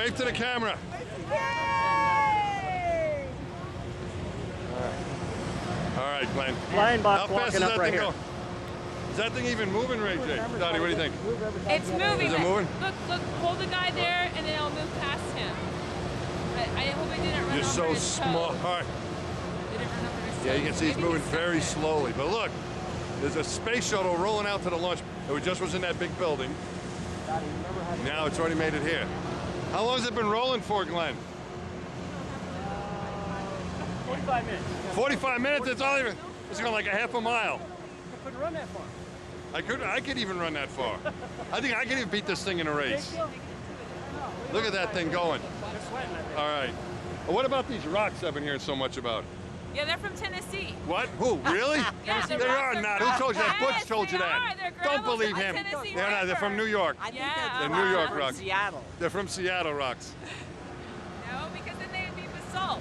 wave to the camera. Yay! All right, Glenn. Flying box How fast walking is up that right thing here. going? Is that thing even moving, Ray J? Dottie, what do you think? It's moving. Is it moving? Look, hold the guy there and then I'll move past him. I hope I didn't run You're over so his smart. toes. Didn't run over his Yeah, you toes. can see he's Maybe moving he's very suffering. slowly. But look, there's a space shuttle rolling out to the launch. It just was in that big building. Now it's already made it here. How long has it been rolling for, Glenn? 45 minutes. 45 minutes? It's going like a half a mile. I couldn't run that far. I could even run that far. I think I could even beat this thing in a race. Look at that thing going. All right. Well, what about these rocks I've been hearing so much about? Yeah, they're from Tennessee. What? Who? Really? Yeah, They are not. Who told you that? Yes, Butch told you they that. are. They're Don't gravels believe from him. the Tennessee They're not. They're from River. New York. I think Yeah, that's They're New York from rocks. Seattle. They're from Seattle rocks. No, because then they would be basalt.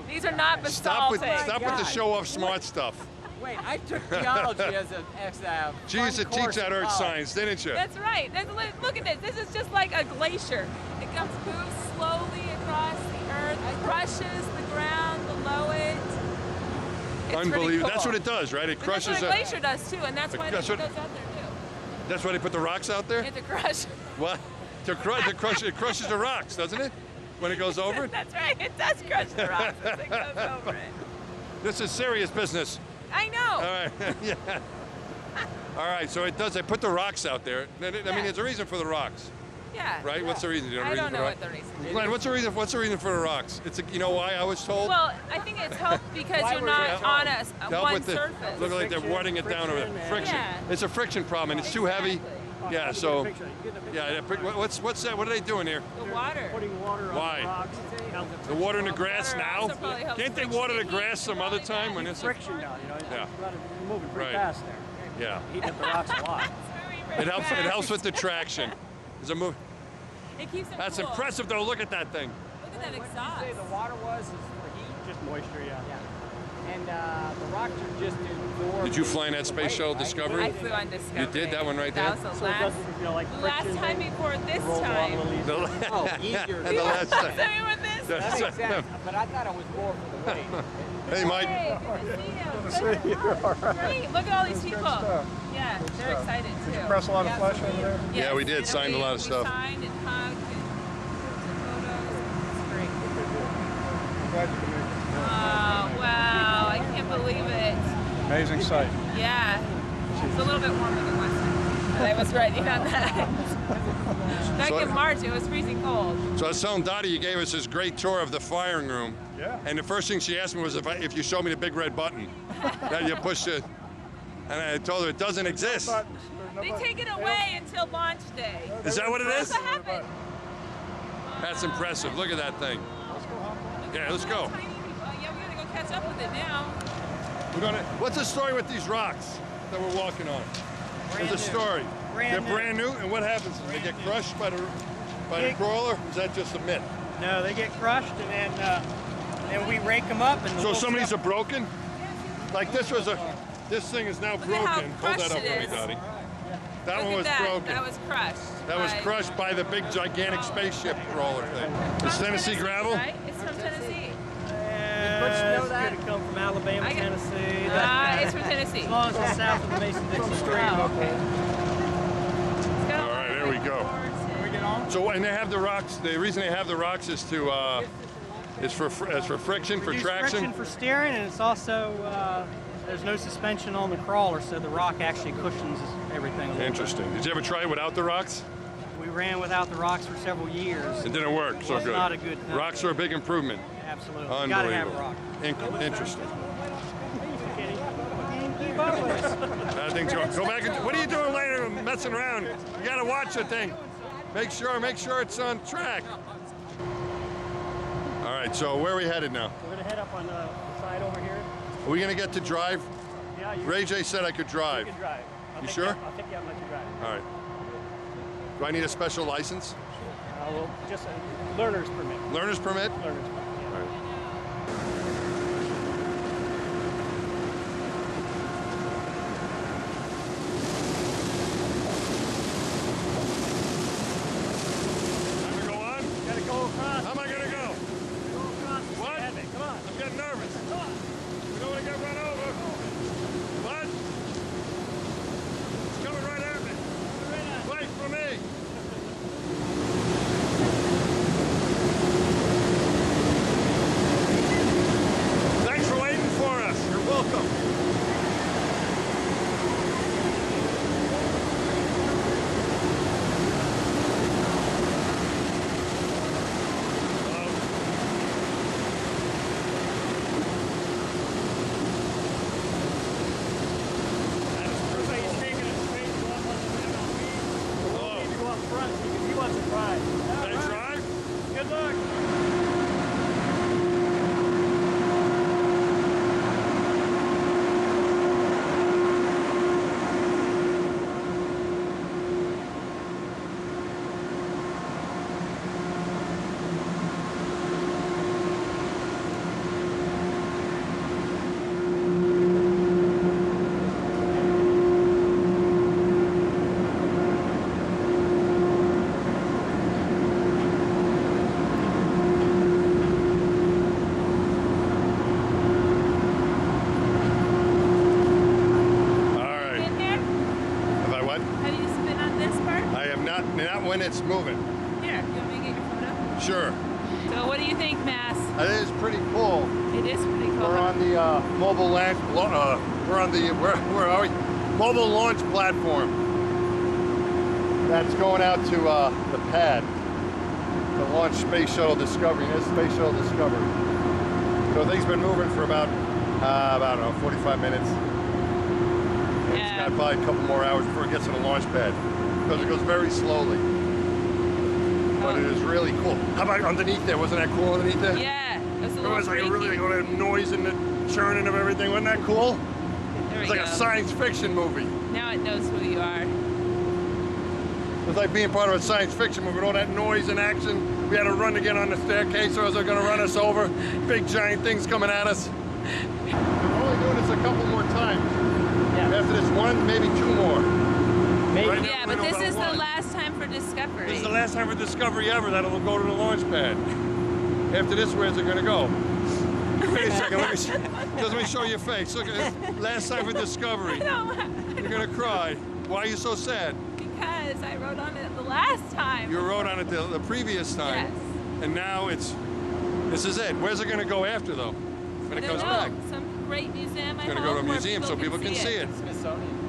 These are not Stop basaltic. with the God. show off smart stuff. Wait, I took geology as a She used to fun teach course that in earth college. science, didn't you? That's right. Look at this. This is just like a glacier. It moves slowly across the earth, crushes the ground below it. It's Unbelievable. pretty cool. That's what it does, right? It But crushes. that's what a glacier does too, and that's why That's it what- goes out there too. That's why they put the rocks out there. You have to crush. What? To crush it crushes the rocks, doesn't it? When it goes over it. That's right. It does crush the rocks as it goes over it. This is serious business. I know. All right. Yeah. All right. So it does. They put the rocks out there. I mean, there's a reason for the rocks, Yeah. right? What's the reason? Do you know I the reason don't for know the what the reason is. Glenn, what's the reason? What's the reason for the rocks? You know why I was told. Well, I think it's helped because Why you're were not they on To help one with the surface. look like they're wetting it down over there. Friction, Friction. Yeah. It's a friction problem, and it's too heavy. Exactly. Yeah. So. Yeah. What's that? What are they doing here? The water. Putting water on Why? the rocks. The water in the grass Water now? also probably helps Can't they friction. water the It grass keeps some other going time down. when it's Friction down, you know. Yeah. You're moving pretty Right. fast there. yeah. Heating up the rocks a lot. It helps with the traction. There's a move. It keeps it That's cool. impressive though. Look at that thing. Look at that What did you exhaust. say the water was is for heat? Just moisture, yeah. Yeah. And the rocks are just absorbed. Did you fly in that space weight, shuttle right? Discovery? I flew on Discovery. You did that one right there? That was the So it last, doesn't, you know, like last friction time before this rolls along a time. little easier. Oh, easier. And the last time. So we went this. That makes sense, but I thought it was more for the weight. Hey, Mike. Hey, good to see you. Great. Look at all these people. Yeah, they're excited too. Did you press a lot of flesh over there? Yes, Yeah, we did. and Signed a lot of stuff. We signed and hugged and took photos. It's great. I'm glad you can make it. Oh, wow. I can't believe it. Amazing sight. Yeah. It's a little bit warmer than last time. But I was ready on that. Back So- in March, it was freezing cold. So I was telling Dottie you gave us this great tour of the firing room. Yeah. And the first thing she asked me was if you showed me the big red button that you push it. And I told her it doesn't exist. Buttons. There's no They buttons. take it away until launch day. Is that what it That's is? what happened. That's impressive. Look at that thing. Yeah, let's go. Tiny people. Yeah, we gotta go catch up with it now. What's the story with these rocks that we're walking on? There's a story. They're brand new, and what happens? They get crushed by the crawler? Is that just a myth? No, they get crushed and then we rake them up. And the So little some of these are stuff- broken? Like this thing is now Look at how broken. Hold that crushed up it for me, is. Dottie. That Look one at was that. broken. That was crushed. That was crushed by the big, gigantic spaceship crawler thing. It's Tennessee gravel? Right? It's from Tennessee. It's going to come from Alabama, I got- Tennessee. It's from Tennessee. As long as it's south of the Mason-Dixon Stream. Oh, okay. All right, there we go. So, and they have the rocks. The reason they have the rocks is to, is for friction, for Reduce traction. friction for steering, and it's also, there's no suspension on the crawler, so the rock actually cushions everything a little bit. Interesting. Did you ever try it without the rocks? We ran without the rocks for several years. It didn't work so It's good. not a good thing. Rocks are a big improvement. Absolutely. You gotta have a rock. Interesting. Keep up with us. That thing's going. Go back and. What are you doing later? Messing around. You gotta watch the thing. Make sure it's on track. All right. So where are we headed now? We're gonna head up on the side over here. Are we gonna get to drive? Yeah, you Ray J said I could drive. can drive. You sure? I'll take you out and let you drive. All right. Do I need a special license? Well, just a learner's permit. Learner's permit? Learner's permit. All right. Time to go on? across. How am I gonna go? Go across. What? Come on. I'm getting nervous. Come on. We don't want to get run over. What? It's coming right at me. Wait for me. Thanks for waiting for us. You're welcome. Looks like he's taking it straight. You want one to win on me. Hello. Maybe go up front so he wants to try. Can I drive? Good luck. All right. Been here? Have I what? Have you spin on this part? I am not when it's moving. Here, you want me to get your photo? Sure. So what do you think, Mass? That is pretty cool. It is pretty cool. We're on the mobile launch. We're on the where are we? Mobile launch platform. That's going out to the pad to launch Space Shuttle Discovery. And it's Space Shuttle Discovery. So things been moving for about I don't know, 45 minutes. And It's got probably a couple more hours before it gets to the launch pad because it goes very slowly. But it is really cool. How about underneath there? Wasn't that cool underneath there? Yeah, it was a It little was like a freaky. really that noise and the churning of everything. Wasn't that cool? There we It's like go. a science fiction movie. Now it knows who you are. It's like being part of a science fiction movie with all that noise and action. We had to run to get on the staircase or else they're going to run us over. Big giant things coming at us. We're only doing this a couple more times. Yeah. After this one, maybe two more. Maybe. Right now, Yeah, we but know this about is the one. last time for Discovery. This is the last time for Discovery ever that'll go to the launch pad. After this, where's it going to go? Wait a second, let me show your face. Look at it. Last time for Discovery. You're going to cry. Why are you so sad? Because I wrote on it the last time. You wrote on it the previous time. Yes. And now this is it. Where's it going to go after, though? When it I don't comes know, back? some great museum. It's going to go to a museum so people can see it. Smithsonian.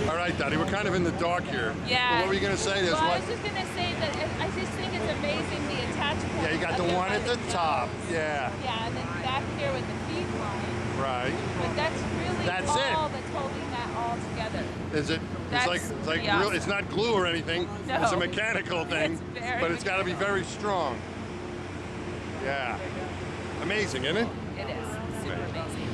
All right, Dottie, we're kind of in the dark here. Yeah. Well, what were you going to say? There's Well, I what? was just going to say that I just think it's amazing the attachment. Yeah, you got the one at the top. Yeah. Yeah, and then back here with the feed line. Right. But that's really That's all it. that's holding that all together. Is it? That's It's like pretty real. awesome. It's not glue or anything. No. It's a mechanical thing. It's very But it's got to be very strong. Yeah. Amazing, isn't it? It is super amazing.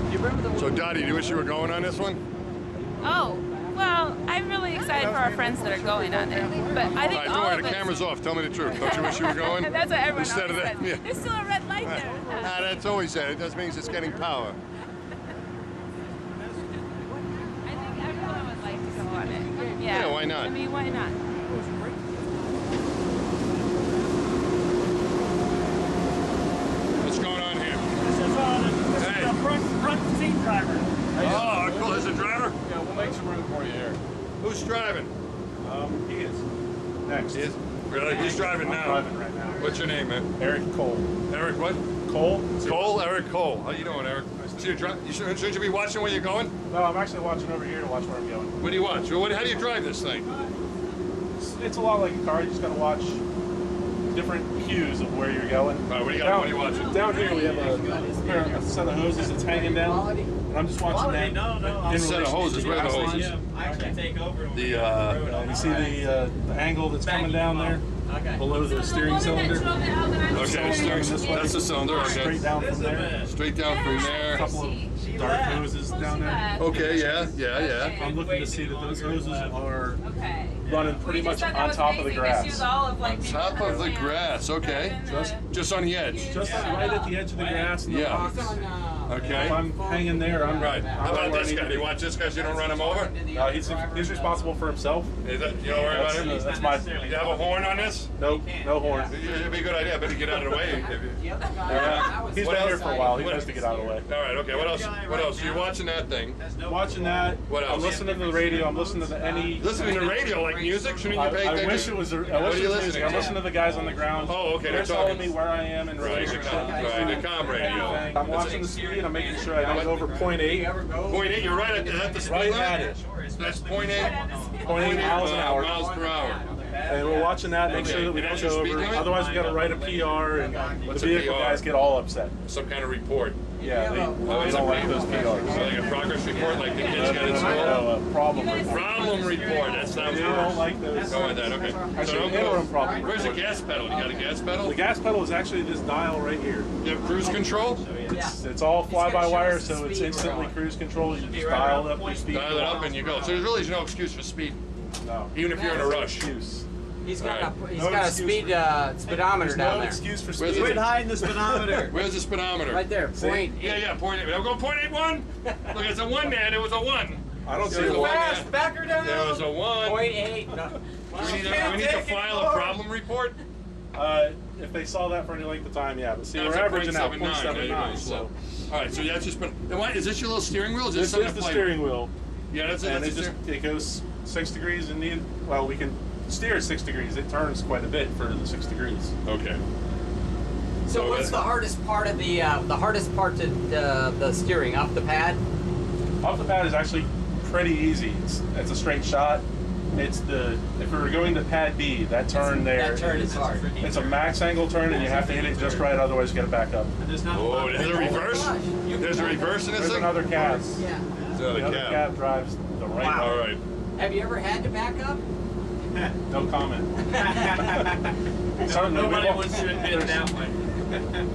Do you remember the So, Dottie, do you wish you were going on this one? Oh, well, I'm really excited for our friends that are going on it. But I All think right, don't all worry. of The us. camera's off. Tell me the truth. Don't you wish you were going? That's what everyone Instead always of that, says. yeah. There's still a red light there. Ah, that's always said. It just means it's getting power. I think everyone would like to go on it. Yeah. Yeah, why not? I mean, why not? What's going on here? This is Hey. the front seat driver. Oh, cool. There's a driver? Yeah, we'll make some room for you here. Who's driving? He is. Next. Is really? Who's driving I'm now? driving right now. What's your name, man? Eric Cole. Eric what? Cole? Cole? Eric Cole. How you doing, Eric? So shouldn't you be watching where you're going? No, I'm actually watching over here to watch where I'm going. What do you watch? How do you drive this thing? It's a lot like a car. You just got to watch different cues of where you're going. All right, what do you got? What are you watching? Down here we have a set of hoses that's hanging down. And I'm just watching that. A set of hoses. Where are the hoses? You see the angle that's coming down there below the steering cylinder. Okay, steering. That's the cylinder. Okay. Straight down from there. Straight down from there. A couple of dark hoses down there. Okay, yeah. I'm looking to see that those hoses are Okay. running pretty much on top of the grass. On top of the grass, okay. Just on the edge. Just right at the edge of the grass and the Yeah. rocks. Okay. If I'm hanging there, I'm Right. How about this guy? Do you watch this guy so you don't run him over? He's responsible for himself. Is that, you don't worry about him? That's my. Do you have a horn on this? Nope, no horn. It'd be a good idea. I better get out of the way. He's What been here else? for a while. He What- knows to get out of the way. All right, okay. What else? What else? You're watching that thing. Watching that. What else? I'm listening to the radio. I'm listening to any. Listening to radio like music? Shouldn't you pay I attention? wish it was. I What wish are it you was listening music. I'm to? listening to the guys on the ground. Oh, okay, They're they're telling talking. me where I am and Right, the com radio. I'm watching the speed. I'm making sure I don't go over 0.8. 0.8, you're right at the speed Right limit? at it. That's 0.8. 0.8 miles an hour. Miles per hour. And we're watching that, make sure that we don't That's your go speed over. limit? Otherwise, we got to write a PR, and What's the a vehicle PR? guys get all upset. Some kind of report. Yeah, they It's don't a like those So PRs. like a progress report, like the kids got in school. No, problem report. Problem report. That sounds They worse. don't like those. Go with that. Okay. Actually, don't interim problem Where's the report. gas pedal? You got a gas pedal? The gas pedal is actually this dial right here. You have cruise control? It's all fly-by-wire, so it's instantly cruise control. You just dial up your speed. Dial it up and you go. So there's really no excuse for speed, No. even if you're in a rush. Excuse. He's got Alright. a he's No got a excuse speed speedometer There's down no there. excuse for Where's speed. it? hiding the speedometer. Where's the speedometer? Right there. See? Point. Yeah, 0.8. I'm going 0.81. Look, it's a 1 there. There was a 1. I don't see There's a a one. fast Back her down. There was a 1. 0.8. No. Do we need to file a problem report? If they saw that for any length of time, yeah. But see, That's we're a averaging out 0.79. There you go, 0.79. slow. So All right, so that's just been. And what, is this your little steering wheel? Is this something is to the play steering with? wheel, Yeah, that's it. and That's it goes 6 degrees and we can steer 6 degrees. It turns quite a bit for the 6 degrees. Okay. So what's the hardest part of the hardest part to the steering off the pad? Off the pad is actually pretty easy. It's a straight shot. It's if we were going to pad B, that turn there. That turn is hard. It's a max angle turn, and you have to hit it just right, otherwise you got to back up. Oh, there's a reverse? There's a reverse in this There's thing? another cab. Yeah. There's The another other cab. cab drives the right way. All right. Have you ever had to back up? No comment. Certainly, Nobody wants to admit that way.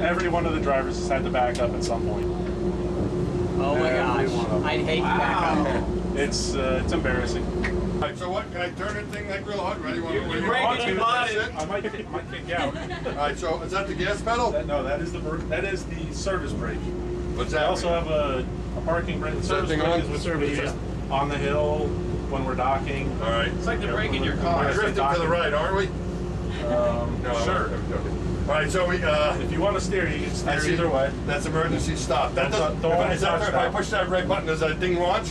every one of the drivers has had to back up at some point. Oh my Every gosh. one of them. I'd hate to back up there. It's embarrassing. All right, so what? Can I turn the thing like real hard? Ready? You're Want breaking to your body. press it? I might kick you out. All right, so is that the gas pedal? That is the service brake. What's They that? also have a parking brake. The service thing brake on? is what's just on the hill when we're docking. All right. It's like the brake in your We're car. drifting to the right, aren't we? No, Sure. Okay. All right, so we. If you want to steer, you can steer either way. That's emergency stop. That Don't doesn't. If touch I that. push that red button, does that thing launch?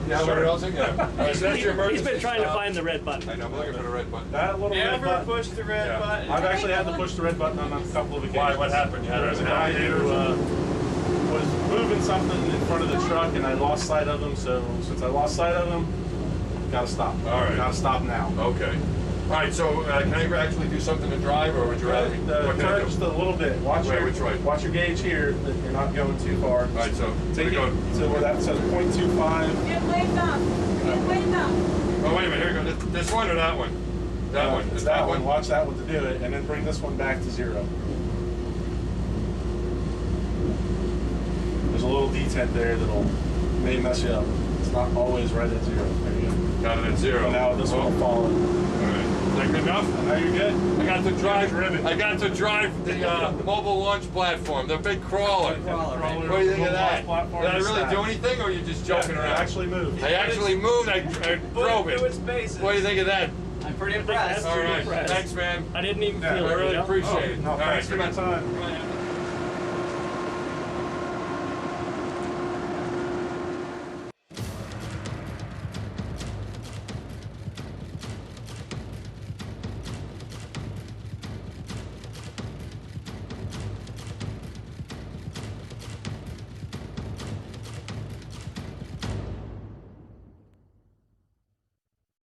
Yeah, Sure. what else? Yeah. All right, so that's your emergency He's been trying to stop. find the red button. I know. I'm looking for the red button. That little red Never button. push the red Yeah. button. I've actually had to push the red button on a couple of occasions. Why? What happened? You had There's a an guy alligator who or something? was moving something in front of the truck, and I lost sight of him. So since I lost sight of him, gotta stop. All right. Gotta stop now. Okay. All right, so can I actually do something to drive, or would you rather? What can I Turn do? just a little bit. Watch Wait, your which way? Watch your gauge here that you're not going too far. All right, so Take we it go. to where that says 0.25. Get way up. Get way up. Oh wait a minute. Here we go. This one or that one? That one. It's Is that one. Watch that one to do it, and then bring this one back to 0. There's a little detent there that'll may mess you up. It's not always right at 0. There you go. Got it at 0. And now this one will fall in. All right. Is that good enough? Now you're good. I got to drive. Ribbon. I got to drive the mobile launch platform, the big crawler. Crawler, right? What do you think of that? Platform Did I is really stacked. do anything, or are you just joking Yeah, around? it actually moved. I actually moved. I drove Through its it. bases. What do you think of that? I'm pretty impressed. All right. impressed. Thanks, man. I didn't even Yeah, feel I it. really you know? appreciate it. No, All right, thanks for come your on. time. Come on.